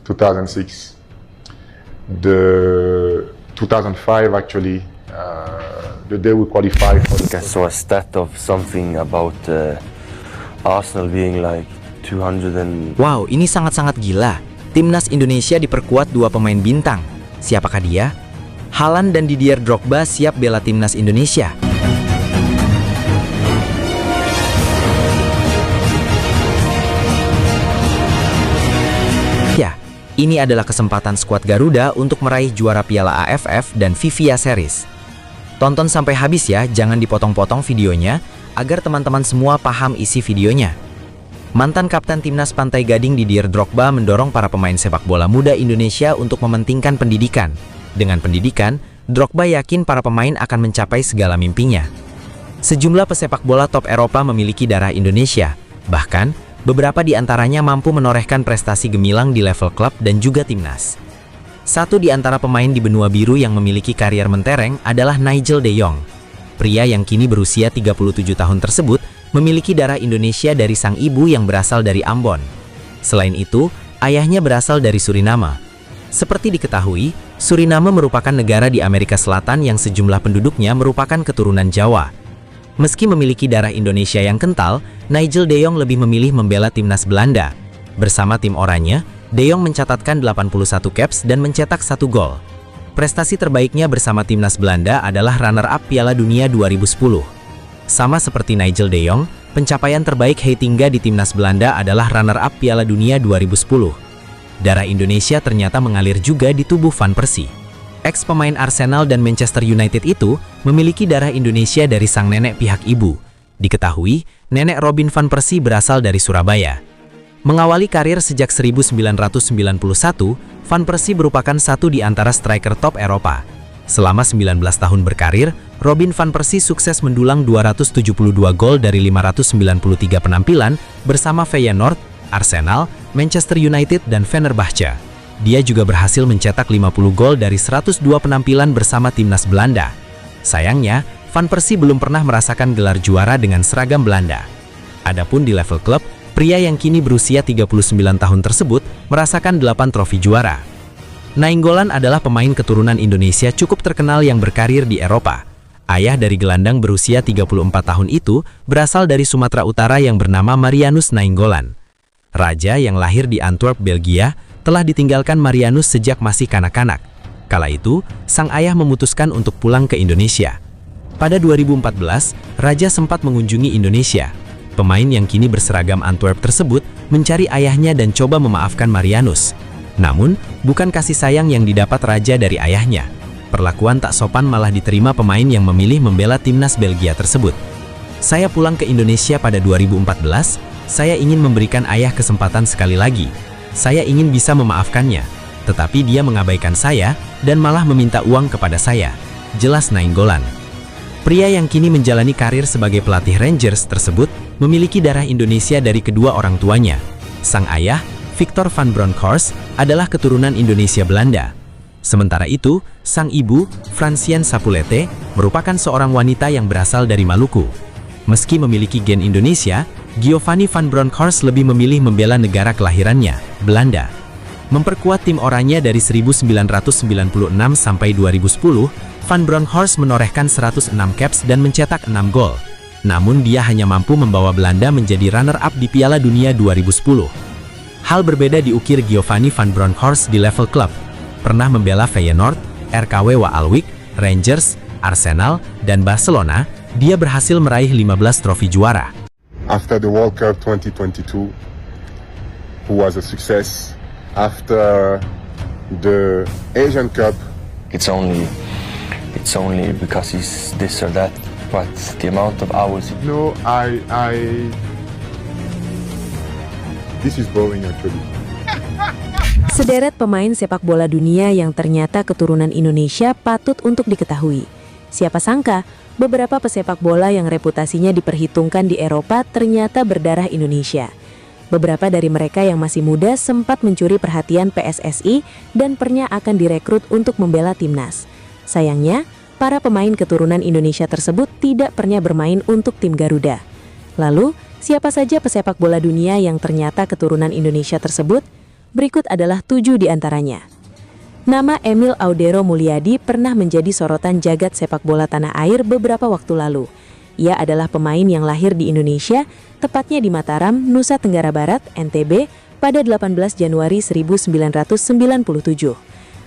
2006. The 2005 actually, the day we qualified for the. I saw a stat of something about Arsenal being like 200 and. Wow, ini sangat-sangat gila. Timnas Indonesia diperkuat 2 pemain bintang. Siapakah dia? Haaland dan Didier Drogba siap bela Timnas Indonesia. Ya, ini adalah kesempatan skuad Garuda untuk meraih juara Piala AFF dan Vivia Series. Tonton sampai habis ya, jangan dipotong-potong videonya, agar teman-teman semua paham isi videonya. Mantan Kapten Timnas Pantai Gading Didier Drogba mendorong para pemain sepak bola muda Indonesia untuk mementingkan pendidikan. Dengan pendidikan, Drogba yakin para pemain akan mencapai segala mimpinya. Sejumlah pesepak bola top Eropa memiliki darah Indonesia, bahkan beberapa di antaranya mampu menorehkan prestasi gemilang di level klub dan juga timnas. Satu di antara pemain di benua biru yang memiliki karier mentereng adalah Nigel de Jong. Pria yang kini berusia 37 tahun tersebut memiliki darah Indonesia dari sang ibu yang berasal dari Ambon. Selain itu, ayahnya berasal dari Suriname. Seperti diketahui, Suriname merupakan negara di Amerika Selatan yang sejumlah penduduknya merupakan keturunan Jawa. Meski memiliki darah Indonesia yang kental, Nigel de Jong lebih memilih membela timnas Belanda. Bersama tim oranye, de Jong mencatatkan 81 caps dan mencetak 1 gol. Prestasi terbaiknya bersama timnas Belanda adalah runner-up Piala Dunia 2010. Sama seperti Nigel de Jong, pencapaian terbaik Heitinga di timnas Belanda adalah runner-up Piala Dunia 2010. Darah Indonesia ternyata mengalir juga di tubuh Van Persie. Ex pemain Arsenal dan Manchester United itu memiliki darah Indonesia dari sang nenek pihak ibu. Diketahui, nenek Robin Van Persie berasal dari Surabaya. Mengawali karir sejak 1991, Van Persie merupakan satu di antara striker top Eropa. Selama 19 tahun berkarir, Robin Van Persie sukses mendulang 272 gol dari 593 penampilan bersama Feyenoord, Arsenal, Manchester United, dan Fenerbahce. Dia juga berhasil mencetak 50 gol dari 102 penampilan bersama timnas Belanda. Sayangnya, Van Persie belum pernah merasakan gelar juara dengan seragam Belanda. Adapun di level klub, pria yang kini berusia 39 tahun tersebut merasakan 8 trofi juara. Nainggolan adalah pemain keturunan Indonesia cukup terkenal yang berkarir di Eropa. Ayah dari gelandang berusia 34 tahun itu berasal dari Sumatera Utara yang bernama Marianus Nainggolan. Raja yang lahir di Antwerp, Belgia, telah ditinggalkan Marianus sejak masih kanak-kanak. Kala itu, sang ayah memutuskan untuk pulang ke Indonesia. Pada 2014, Raja sempat mengunjungi Indonesia. Pemain yang kini berseragam Antwerp tersebut mencari ayahnya dan coba memaafkan Marianus. Namun, bukan kasih sayang yang didapat Raja dari ayahnya. Perlakuan tak sopan malah diterima pemain yang memilih membela timnas Belgia tersebut. Saya pulang ke Indonesia pada 2014, saya ingin memberikan ayah kesempatan sekali lagi. Saya ingin bisa memaafkannya, tetapi dia mengabaikan saya dan malah meminta uang kepada saya. Jelas Nainggolan. Pria yang kini menjalani karir sebagai pelatih Rangers tersebut memiliki darah Indonesia dari kedua orang tuanya. Sang ayah, Victor van Bronckhorst, adalah keturunan Indonesia Belanda. Sementara itu, sang ibu, Franciane Sapulete, merupakan seorang wanita yang berasal dari Maluku. Meski memiliki gen Indonesia, Giovanni van Bronckhorst lebih memilih membela negara kelahirannya, Belanda. Memperkuat tim oranye dari 1996 sampai 2010, Van Bronckhorst menorehkan 106 caps dan mencetak 6 gol. Namun dia hanya mampu membawa Belanda menjadi runner-up di Piala Dunia 2010. Hal berbeda diukir Giovanni van Bronckhorst di level klub. Pernah membela Feyenoord, RKW Waalwijk, Rangers, Arsenal, dan Barcelona, dia berhasil meraih 15 trofi juara. After the World Cup 2022, who was a success. After the Asian Cup, It's only because he's this or that, but the amount of hours. no, this is boring actually. Sederet pemain sepak bola dunia yang ternyata keturunan Indonesia patut untuk diketahui. Siapa sangka, beberapa pesepak bola yang reputasinya diperhitungkan di Eropa ternyata berdarah Indonesia. Beberapa dari mereka yang masih muda sempat mencuri perhatian PSSI dan pernah akan direkrut untuk membela timnas. Sayangnya, para pemain keturunan Indonesia tersebut tidak pernah bermain untuk tim Garuda. Lalu, siapa saja pesepak bola dunia yang ternyata keturunan Indonesia tersebut? Berikut adalah 7 di antaranya. Nama Emil Audero Mulyadi pernah menjadi sorotan jagat sepak bola tanah air beberapa waktu lalu. Ia adalah pemain yang lahir di Indonesia, tepatnya di Mataram, Nusa Tenggara Barat, NTB, pada 18 Januari 1997.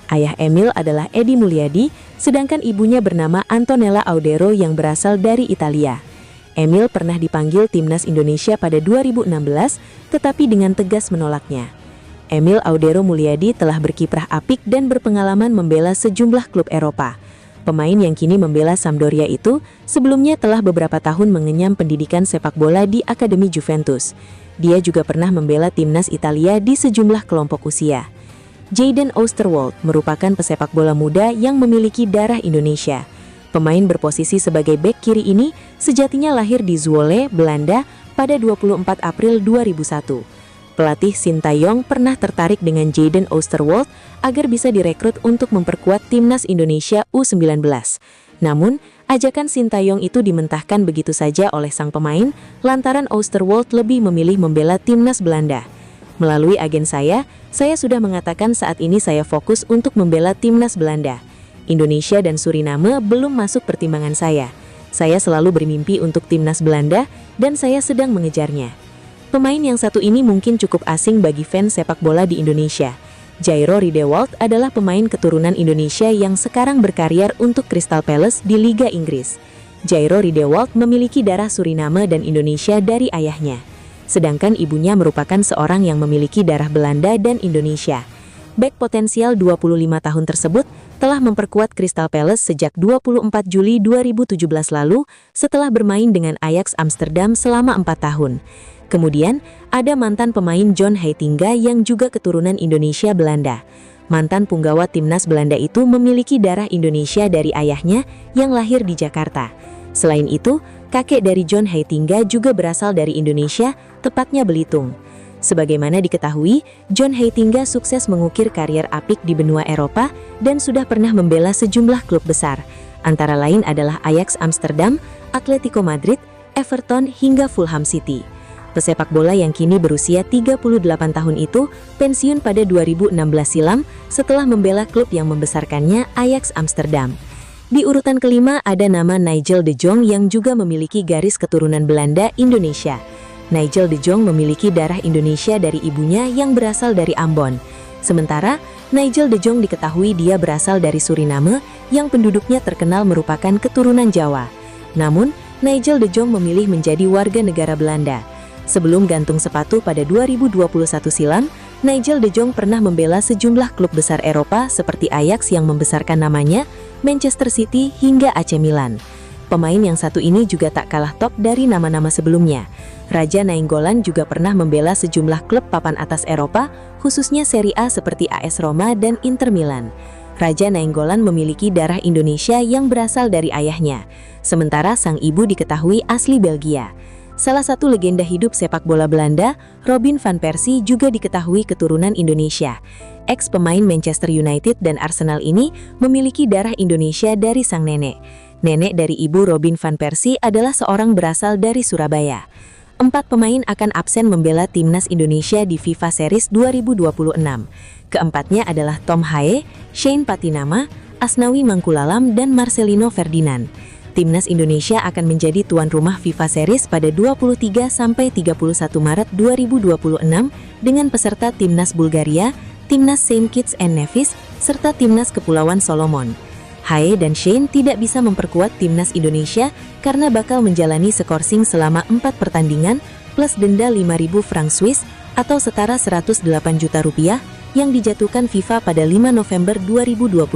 Ayah Emil adalah Edi Mulyadi, sedangkan ibunya bernama Antonella Audero yang berasal dari Italia. Emil pernah dipanggil timnas Indonesia pada 2016, tetapi dengan tegas menolaknya. Emil Audero Mulyadi telah berkiprah apik dan berpengalaman membela sejumlah klub Eropa. Pemain yang kini membela Sampdoria itu sebelumnya telah beberapa tahun mengenyam pendidikan sepak bola di Akademi Juventus. Dia juga pernah membela timnas Italia di sejumlah kelompok usia. Jayden Oosterwolde merupakan pesepak bola muda yang memiliki darah Indonesia. Pemain berposisi sebagai bek kiri ini sejatinya lahir di Zwolle, Belanda pada 24 April 2001. Pelatih Sintayong pernah tertarik dengan Jayden Oosterwolde agar bisa direkrut untuk memperkuat timnas Indonesia U19. Namun, ajakan Sintayong itu dimentahkan begitu saja oleh sang pemain lantaran Oosterwolde lebih memilih membela timnas Belanda. Melalui agen saya sudah mengatakan saat ini saya fokus untuk membela timnas Belanda. Indonesia dan Suriname belum masuk pertimbangan saya. Saya selalu bermimpi untuk timnas Belanda dan saya sedang mengejarnya. Pemain yang satu ini mungkin cukup asing bagi fans sepak bola di Indonesia. Jairo Riedewald adalah pemain keturunan Indonesia yang sekarang berkarir untuk Crystal Palace di Liga Inggris. Jairo Riedewald memiliki darah Suriname dan Indonesia dari ayahnya. Sedangkan ibunya merupakan seorang yang memiliki darah Belanda dan Indonesia. Bek potensial 25 tahun tersebut telah memperkuat Crystal Palace sejak 24 Juli 2017 lalu setelah bermain dengan Ajax Amsterdam selama 4 tahun. Kemudian, ada mantan pemain John Heitinga yang juga keturunan Indonesia Belanda. Mantan punggawa timnas Belanda itu memiliki darah Indonesia dari ayahnya yang lahir di Jakarta. Selain itu, kakek dari John Heitinga juga berasal dari Indonesia, tepatnya Belitung. Sebagaimana diketahui, John Heitinga sukses mengukir karier apik di benua Eropa dan sudah pernah membela sejumlah klub besar. Antara lain adalah Ajax Amsterdam, Atletico Madrid, Everton hingga Fulham City. Pesepak bola yang kini berusia 38 tahun itu pensiun pada 2016 silam setelah membela klub yang membesarkannya, Ajax Amsterdam. Di urutan kelima ada nama Nigel de Jong yang juga memiliki garis keturunan Belanda Indonesia. Nigel de Jong memiliki darah Indonesia dari ibunya yang berasal dari Ambon. Sementara, Nigel de Jong diketahui dia berasal dari Suriname yang penduduknya terkenal merupakan keturunan Jawa. Namun, Nigel de Jong memilih menjadi warga negara Belanda. Sebelum gantung sepatu pada 2021 silam, Nigel de Jong pernah membela sejumlah klub besar Eropa seperti Ajax yang membesarkan namanya, Manchester City hingga AC Milan. Pemain yang satu ini juga tak kalah top dari nama-nama sebelumnya. Raja Nainggolan juga pernah membela sejumlah klub papan atas Eropa, khususnya Serie A seperti AS Roma dan Inter Milan. Raja Nainggolan memiliki darah Indonesia yang berasal dari ayahnya, sementara sang ibu diketahui asli Belgia. Salah satu legenda hidup sepak bola Belanda, Robin van Persie juga diketahui keturunan Indonesia. Ex-pemain Manchester United dan Arsenal ini memiliki darah Indonesia dari sang nenek. Nenek dari ibu Robin van Persie adalah seorang berasal dari Surabaya. 4 pemain akan absen membela timnas Indonesia di FIFA Series 2026. Keempatnya adalah Tom Haye, Shane Patinama, Asnawi Mangkulalam, dan Marcelino Ferdinand. Timnas Indonesia akan menjadi tuan rumah FIFA Series pada 23-31 Maret 2026 dengan peserta Timnas Bulgaria, Timnas Saint Kitts and Nevis, serta Timnas Kepulauan Solomon. Haye dan Shane tidak bisa memperkuat Timnas Indonesia karena bakal menjalani skorsing selama 4 pertandingan plus denda 5.000 franc Swiss atau setara 108 juta rupiah yang dijatuhkan FIFA pada 5 November 2025.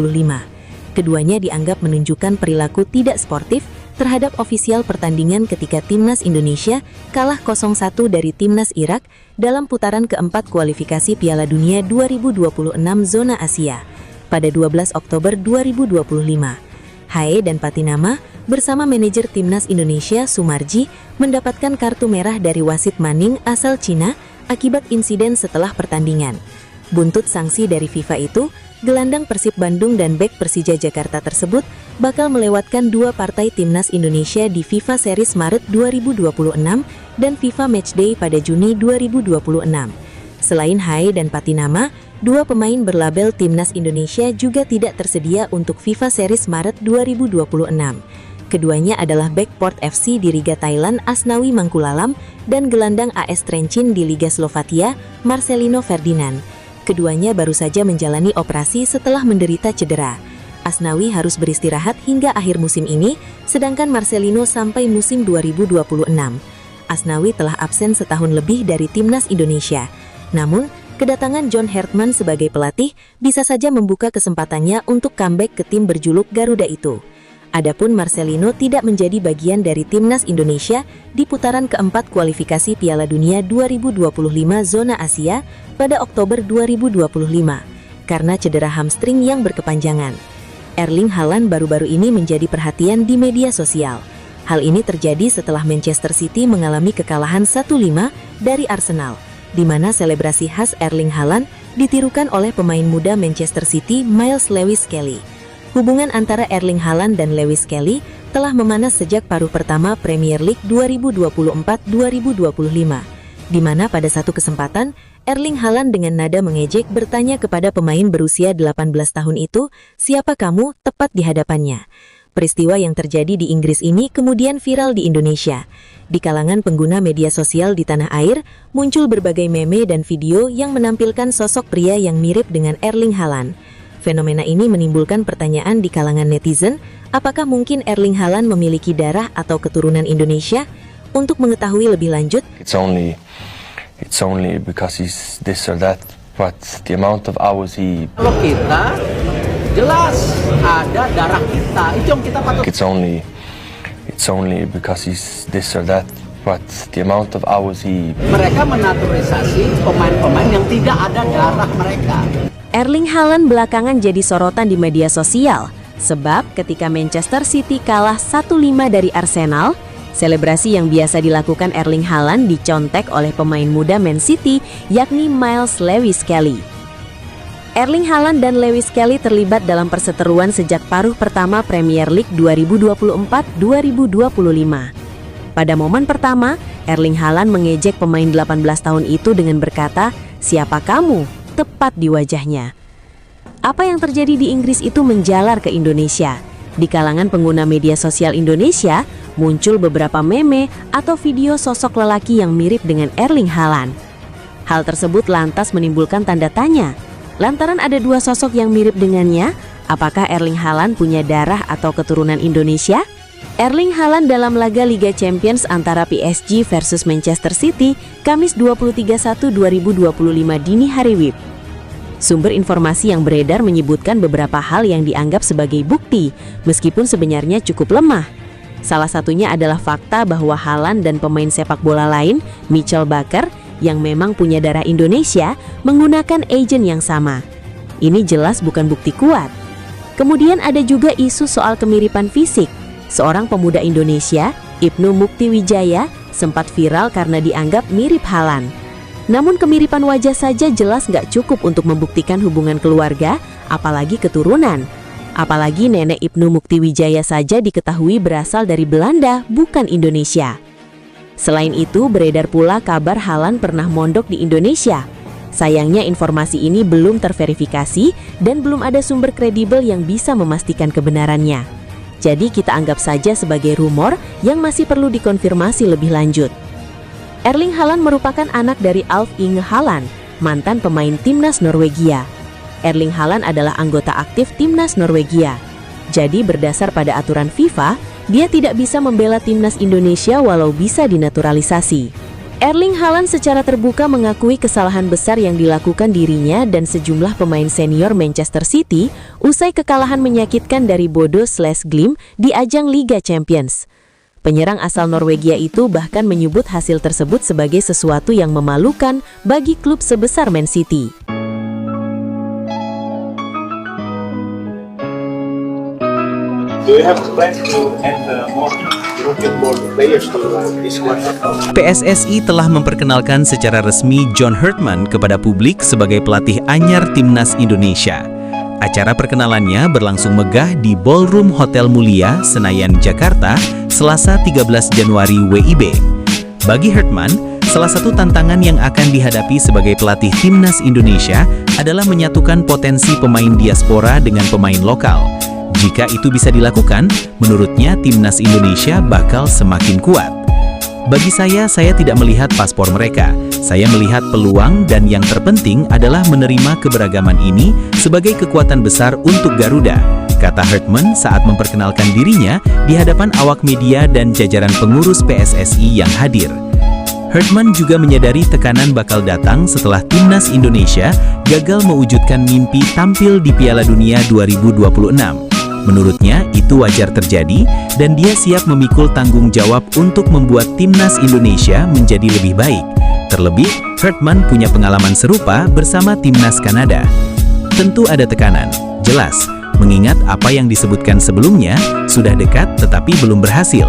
Keduanya dianggap menunjukkan perilaku tidak sportif terhadap ofisial pertandingan ketika Timnas Indonesia kalah 0-1 dari Timnas Irak dalam putaran keempat kualifikasi Piala Dunia 2026 zona Asia pada 12 Oktober 2025. Haye dan Patinama bersama manajer Timnas Indonesia Sumarji mendapatkan kartu merah dari wasit Manning asal Cina akibat insiden setelah pertandingan. Buntut sanksi dari FIFA itu, gelandang Persib Bandung dan bek Persija Jakarta tersebut bakal melewatkan 2 partai Timnas Indonesia di FIFA Series Maret 2026 dan FIFA Matchday pada Juni 2026. Selain Hai dan Patinama, dua pemain berlabel Timnas Indonesia juga tidak tersedia untuk FIFA Series Maret 2026. Keduanya adalah bek Port FC di Riga Thailand Asnawi Mangkulalam dan gelandang AS Trencin di Liga Slovakia Marcelino Ferdinand. Keduanya baru saja menjalani operasi setelah menderita cedera. Asnawi harus beristirahat hingga akhir musim ini, sedangkan Marcelino sampai musim 2026. Asnawi telah absen setahun lebih dari Timnas Indonesia. Namun, kedatangan John Hartman sebagai pelatih bisa saja membuka kesempatannya untuk comeback ke tim berjuluk Garuda itu. Adapun Marcelino tidak menjadi bagian dari Timnas Indonesia di putaran keempat kualifikasi Piala Dunia 2025 zona Asia pada Oktober 2025 karena cedera hamstring yang berkepanjangan. Erling Haaland baru-baru ini menjadi perhatian di media sosial. Hal ini terjadi setelah Manchester City mengalami kekalahan 1-5 dari Arsenal, di mana selebrasi khas Erling Haaland ditirukan oleh pemain muda Manchester City Miles Lewis-Skelly. Hubungan antara Erling Haaland dan Lewis-Skelly telah memanas sejak paruh pertama Premier League 2024-2025, di mana pada satu kesempatan Erling Haaland dengan nada mengejek bertanya kepada pemain berusia 18 tahun itu, "Siapa kamu?" tepat di hadapannya. Peristiwa yang terjadi di Inggris ini kemudian viral di Indonesia. Di kalangan pengguna media sosial di tanah air, muncul berbagai meme dan video yang menampilkan sosok pria yang mirip dengan Erling Haaland. Fenomena ini menimbulkan pertanyaan di kalangan netizen, apakah mungkin Erling Haaland memiliki darah atau keturunan Indonesia? Untuk mengetahui lebih lanjut, It's only because he's this or that, but the amount of hours he... Kalau kita jelas ada darah kita, itu yang kita patut. It's only because he's this or that, but the amount of hours he... Mereka menaturalisasi pemain-pemain yang tidak ada darah mereka. Erling Haaland belakangan jadi sorotan di media sosial, sebab ketika Manchester City kalah 1-5 dari Arsenal, selebrasi yang biasa dilakukan Erling Haaland dicontek oleh pemain muda Man City, yakni Miles Lewis-Skelly. Erling Haaland dan Lewis-Skelly terlibat dalam perseteruan sejak paruh pertama Premier League 2024-2025. Pada momen pertama, Erling Haaland mengejek pemain 18 tahun itu dengan berkata, "Siapa kamu?" tepat di wajahnya. Apa yang terjadi di Inggris itu menjalar ke Indonesia. Di kalangan pengguna media sosial Indonesia, muncul beberapa meme atau video sosok lelaki yang mirip dengan Erling Haaland. Hal tersebut lantas menimbulkan tanda tanya. Lantaran ada dua sosok yang mirip dengannya, apakah Erling Haaland punya darah atau keturunan Indonesia? Erling Haaland dalam laga Liga Champions antara PSG versus Manchester City, Kamis 23/1/2025 dini hari WIB. Sumber informasi yang beredar menyebutkan beberapa hal yang dianggap sebagai bukti, meskipun sebenarnya cukup lemah. Salah satunya adalah fakta bahwa Haaland dan pemain sepak bola lain, Michel Bakker, yang memang punya darah Indonesia, menggunakan agen yang sama. Ini jelas bukan bukti kuat. Kemudian ada juga isu soal kemiripan fisik. Seorang pemuda Indonesia, Ibnu Muktiwijaya, sempat viral karena dianggap mirip Haaland. Namun kemiripan wajah saja jelas nggak cukup untuk membuktikan hubungan keluarga, apalagi keturunan. Apalagi nenek Ibnu Muktiwijaya saja diketahui berasal dari Belanda, bukan Indonesia. Selain itu, beredar pula kabar Haaland pernah mondok di Indonesia. Sayangnya informasi ini belum terverifikasi dan belum ada sumber kredibel yang bisa memastikan kebenarannya. Jadi kita anggap saja sebagai rumor yang masih perlu dikonfirmasi lebih lanjut. Erling Haaland merupakan anak dari Alf Inge Haaland, mantan pemain Timnas Norwegia. Erling Haaland adalah anggota aktif Timnas Norwegia. Jadi berdasar pada aturan FIFA, dia tidak bisa membela Timnas Indonesia walau bisa dinaturalisasi. Erling Haaland secara terbuka mengakui kesalahan besar yang dilakukan dirinya dan sejumlah pemain senior Manchester City usai kekalahan menyakitkan dari Bodo/Glimt di ajang Liga Champions. Penyerang asal Norwegia itu bahkan menyebut hasil tersebut sebagai sesuatu yang memalukan bagi klub sebesar Man City. Do you have plans to add more European ball players to this squad? PSSI telah memperkenalkan secara resmi John Hartman kepada publik sebagai pelatih anyar Timnas Indonesia. Acara perkenalannya berlangsung megah di Ballroom Hotel Mulia, Senayan, Jakarta, Selasa 13 Januari WIB. Bagi Hartman, Salah satu tantangan yang akan dihadapi sebagai pelatih timnas Indonesia adalah menyatukan potensi pemain diaspora dengan pemain lokal. Jika itu bisa dilakukan, menurutnya timnas Indonesia bakal semakin kuat. Bagi saya tidak melihat paspor mereka. Saya melihat peluang dan yang terpenting adalah menerima keberagaman ini sebagai kekuatan besar untuk Garuda, kata Hartman saat memperkenalkan dirinya di hadapan awak media dan jajaran pengurus PSSI yang hadir. Hartman juga menyadari tekanan bakal datang setelah timnas Indonesia gagal mewujudkan mimpi tampil di Piala Dunia 2026. Menurutnya, itu wajar terjadi dan dia siap memikul tanggung jawab untuk membuat timnas Indonesia menjadi lebih baik. Terlebih, Hartman punya pengalaman serupa bersama timnas Kanada. Tentu ada tekanan, jelas, mengingat apa yang disebutkan sebelumnya sudah dekat tetapi belum berhasil.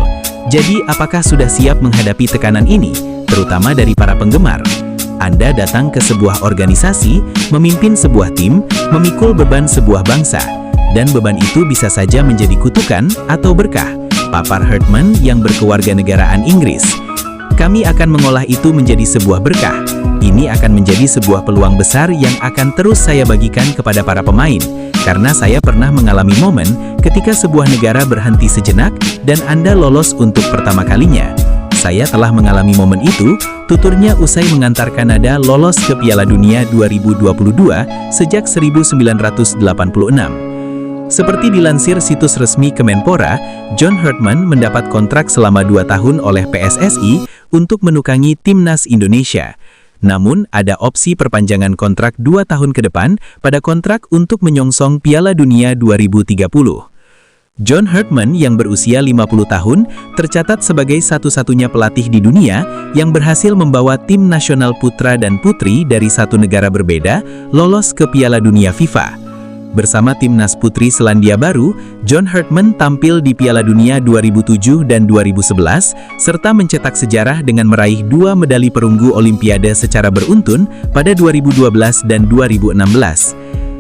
Jadi, apakah sudah siap menghadapi tekanan ini, terutama dari para penggemar? Anda datang ke sebuah organisasi, memimpin sebuah tim, memikul beban sebuah bangsa. Dan beban itu bisa saja menjadi kutukan atau berkah, papar Hartman yang berkewarganegaraan Inggris. Kami akan mengolah itu menjadi sebuah berkah. Ini akan menjadi sebuah peluang besar yang akan terus saya bagikan kepada para pemain, karena saya pernah mengalami momen ketika sebuah negara berhenti sejenak dan Anda lolos untuk pertama kalinya. Saya telah mengalami momen itu, tuturnya usai mengantar Kanada lolos ke Piala Dunia 2022 sejak 1986. Seperti dilansir situs resmi Kemenpora, John Hartman mendapat kontrak selama 2 tahun oleh PSSI untuk menukangi timnas Indonesia. Namun, ada opsi perpanjangan kontrak 2 tahun ke depan pada kontrak untuk menyongsong Piala Dunia 2030. John Hartman yang berusia 50 tahun tercatat sebagai satu-satunya pelatih di dunia yang berhasil membawa tim nasional putra dan putri dari satu negara berbeda lolos ke Piala Dunia FIFA. Bersama timnas putri Selandia Baru, John Hartman tampil di Piala Dunia 2007 dan 2011, serta mencetak sejarah dengan meraih 2 medali perunggu Olimpiade secara beruntun pada 2012 dan 2016.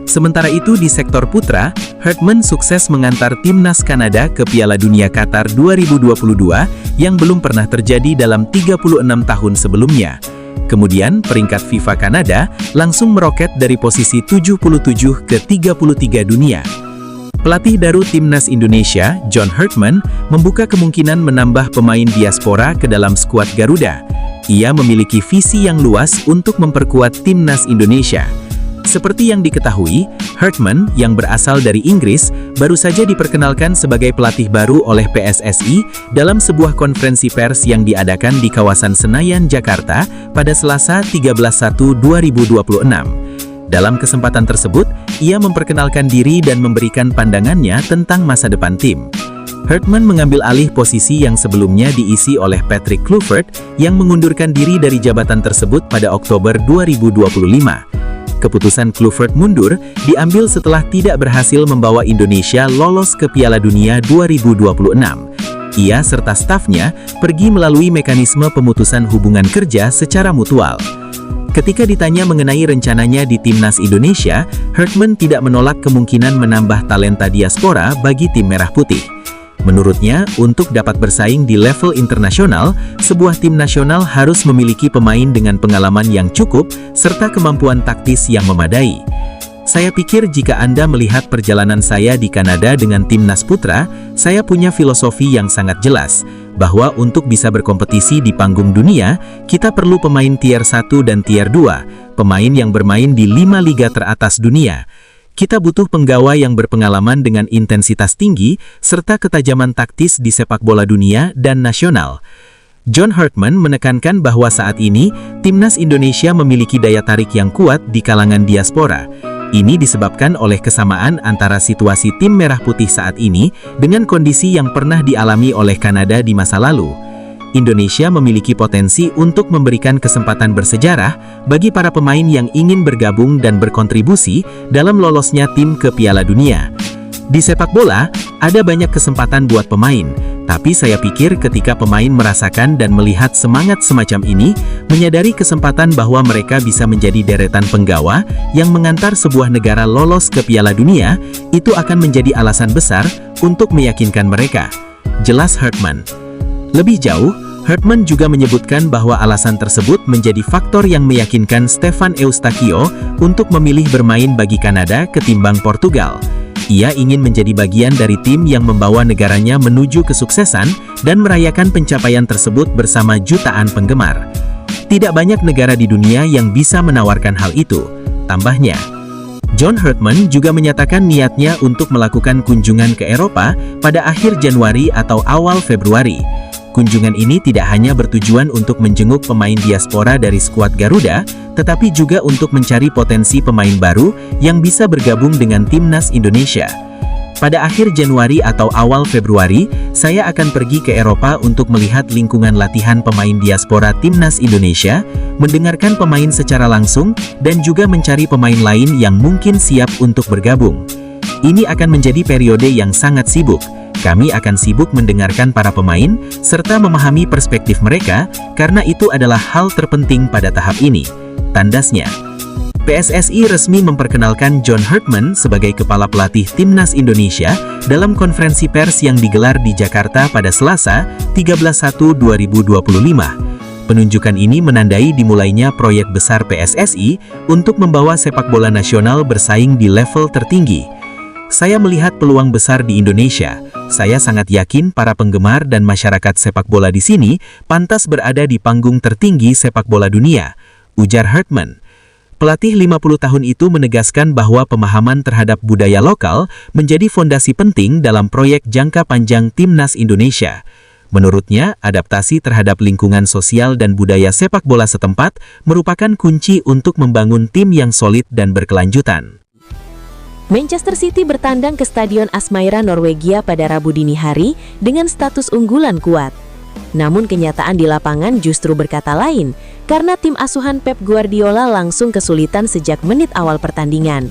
Sementara itu di sektor putra, Hartman sukses mengantar timnas Kanada ke Piala Dunia Qatar 2022 yang belum pernah terjadi dalam 36 tahun sebelumnya. Kemudian, peringkat FIFA Kanada langsung meroket dari posisi 77 ke 33 dunia. Pelatih baru timnas Indonesia, John Hartman, membuka kemungkinan menambah pemain diaspora ke dalam skuad Garuda. Ia memiliki visi yang luas untuk memperkuat timnas Indonesia. Seperti yang diketahui, Hartman yang berasal dari Inggris baru saja diperkenalkan sebagai pelatih baru oleh PSSI dalam sebuah konferensi pers yang diadakan di kawasan Senayan, Jakarta pada Selasa 13/1/2026. Dalam kesempatan tersebut, ia memperkenalkan diri dan memberikan pandangannya tentang masa depan tim. Hartman mengambil alih posisi yang sebelumnya diisi oleh Patrick Kluivert yang mengundurkan diri dari jabatan tersebut pada Oktober 2025. Keputusan Kluivert mundur diambil setelah tidak berhasil membawa Indonesia lolos ke Piala Dunia 2026. Ia serta stafnya pergi melalui mekanisme pemutusan hubungan kerja secara mutual. Ketika ditanya mengenai rencananya di timnas Indonesia, Hartman tidak menolak kemungkinan menambah talenta diaspora bagi tim Merah Putih. Menurutnya, untuk dapat bersaing di level internasional, sebuah tim nasional harus memiliki pemain dengan pengalaman yang cukup serta kemampuan taktis yang memadai. Saya pikir jika Anda melihat perjalanan saya di Kanada dengan timnas putra, saya punya filosofi yang sangat jelas, bahwa untuk bisa berkompetisi di panggung dunia, kita perlu pemain tier 1 dan tier 2, pemain yang bermain di 5 liga teratas dunia. Kita butuh penggawa yang berpengalaman dengan intensitas tinggi, serta ketajaman taktis di sepak bola dunia dan nasional. John Hartman menekankan bahwa saat ini, timnas Indonesia memiliki daya tarik yang kuat di kalangan diaspora. Ini disebabkan oleh kesamaan antara situasi tim Merah Putih saat ini dengan kondisi yang pernah dialami oleh Kanada di masa lalu. Indonesia memiliki potensi untuk memberikan kesempatan bersejarah bagi para pemain yang ingin bergabung dan berkontribusi dalam lolosnya tim ke Piala Dunia. Di sepak bola, ada banyak kesempatan buat pemain, tapi saya pikir ketika pemain merasakan dan melihat semangat semacam ini, menyadari kesempatan bahwa mereka bisa menjadi deretan penggawa yang mengantar sebuah negara lolos ke Piala Dunia, itu akan menjadi alasan besar untuk meyakinkan mereka. Jelas Hartman. Lebih jauh, Hartman juga menyebutkan bahwa alasan tersebut menjadi faktor yang meyakinkan Stefan Eustáquio untuk memilih bermain bagi Kanada ketimbang Portugal. Ia ingin menjadi bagian dari tim yang membawa negaranya menuju kesuksesan dan merayakan pencapaian tersebut bersama jutaan penggemar. Tidak banyak negara di dunia yang bisa menawarkan hal itu, tambahnya. John Hartman juga menyatakan niatnya untuk melakukan kunjungan ke Eropa pada akhir Januari atau awal Februari. Kunjungan ini tidak hanya bertujuan untuk menjenguk pemain diaspora dari skuad Garuda, tetapi juga untuk mencari potensi pemain baru yang bisa bergabung dengan timnas Indonesia. Pada akhir Januari atau awal Februari, saya akan pergi ke Eropa untuk melihat lingkungan latihan pemain diaspora timnas Indonesia, mendengarkan pemain secara langsung, dan juga mencari pemain lain yang mungkin siap untuk bergabung. Ini akan menjadi periode yang sangat sibuk. Kami akan sibuk mendengarkan para pemain, serta memahami perspektif mereka, karena itu adalah hal terpenting pada tahap ini, tandasnya. PSSI resmi memperkenalkan John Hartman sebagai kepala pelatih Timnas Indonesia dalam konferensi pers yang digelar di Jakarta pada Selasa, 13/1/2025. Penunjukan ini menandai dimulainya proyek besar PSSI untuk membawa sepak bola nasional bersaing di level tertinggi. Saya melihat peluang besar di Indonesia. Saya sangat yakin para penggemar dan masyarakat sepak bola di sini pantas berada di panggung tertinggi sepak bola dunia, ujar Hartman. Pelatih 50 tahun itu menegaskan bahwa pemahaman terhadap budaya lokal menjadi fondasi penting dalam proyek jangka panjang Timnas Indonesia. Menurutnya, adaptasi terhadap lingkungan sosial dan budaya sepak bola setempat merupakan kunci untuk membangun tim yang solid dan berkelanjutan. Manchester City bertandang ke Stadion Asmaira, Norwegia pada Rabu dini hari dengan status unggulan kuat. Namun kenyataan di lapangan justru berkata lain, karena tim asuhan Pep Guardiola langsung kesulitan sejak menit awal pertandingan.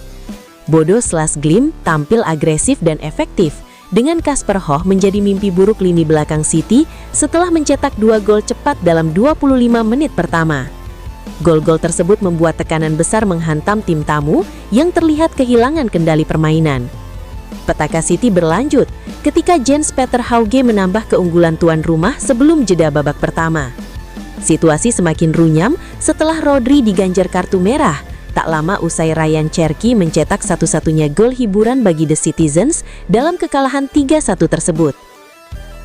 Bodo Glimt tampil agresif dan efektif, dengan Kasper Hoch menjadi mimpi buruk lini belakang City setelah mencetak 2 gol cepat dalam 25 menit pertama. Gol-gol tersebut membuat tekanan besar menghantam tim tamu yang terlihat kehilangan kendali permainan. Petaka City berlanjut ketika Jens-Peter Hauge menambah keunggulan tuan rumah sebelum jeda babak pertama. Situasi semakin runyam setelah Rodri diganjar kartu merah, tak lama usai Ryan Cherki mencetak satu-satunya gol hiburan bagi The Citizens dalam kekalahan 3-1 tersebut.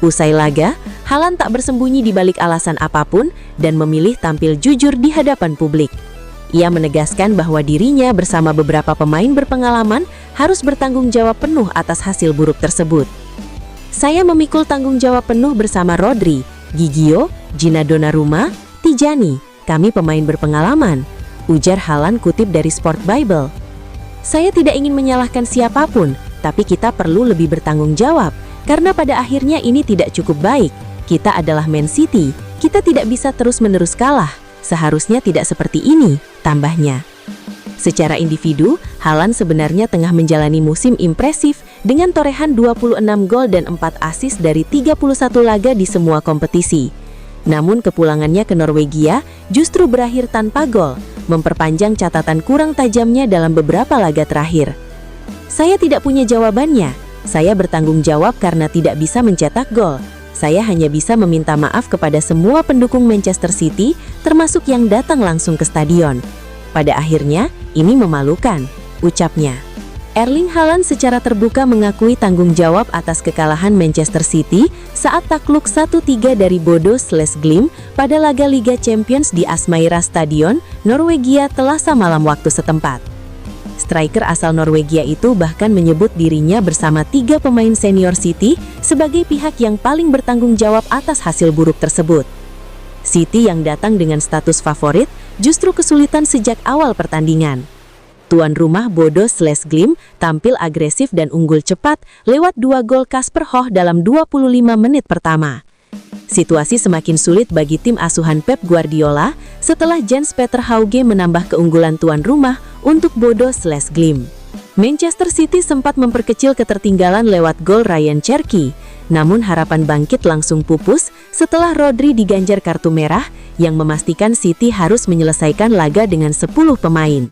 Usai laga, Haaland tak bersembunyi di balik alasan apapun dan memilih tampil jujur di hadapan publik. Ia menegaskan bahwa dirinya bersama beberapa pemain berpengalaman harus bertanggung jawab penuh atas hasil buruk tersebut. Saya memikul tanggung jawab penuh bersama Rodri, Gigio, Gina Donnarumma, Tijani. Kami pemain berpengalaman, ujar Haaland kutip dari Sport Bible. Saya tidak ingin menyalahkan siapapun, tapi kita perlu lebih bertanggung jawab. Karena pada akhirnya ini tidak cukup baik. Kita adalah Man City, kita tidak bisa terus-menerus kalah. Seharusnya tidak seperti ini, tambahnya. Secara individu, Haaland sebenarnya tengah menjalani musim impresif dengan torehan 26 gol dan 4 assist dari 31 laga di semua kompetisi. Namun kepulangannya ke Norwegia justru berakhir tanpa gol, memperpanjang catatan kurang tajamnya dalam beberapa laga terakhir. Saya tidak punya jawabannya. Saya bertanggung jawab karena tidak bisa mencetak gol. Saya hanya bisa meminta maaf kepada semua pendukung Manchester City, termasuk yang datang langsung ke stadion. Pada akhirnya, ini memalukan, ucapnya. Erling Haaland secara terbuka mengakui tanggung jawab atas kekalahan Manchester City saat takluk 1-3 dari Bodo Glimt pada laga Liga Champions di Asmaira Stadion, Norwegia Selasa malam waktu setempat. Striker asal Norwegia itu bahkan menyebut dirinya bersama 3 pemain senior City sebagai pihak yang paling bertanggung jawab atas hasil buruk tersebut. City yang datang dengan status favorit justru kesulitan sejak awal pertandingan. Tuan rumah Bodo Glimt tampil agresif dan unggul cepat lewat 2 gol Kasper Hoch dalam 25 menit pertama. Situasi semakin sulit bagi tim asuhan Pep Guardiola setelah Jens-Peter Hauge menambah keunggulan tuan rumah untuk Bodo Glimt. Manchester City sempat memperkecil ketertinggalan lewat gol Ryan Cherki, namun harapan bangkit langsung pupus setelah Rodri diganjar kartu merah yang memastikan City harus menyelesaikan laga dengan 10 pemain.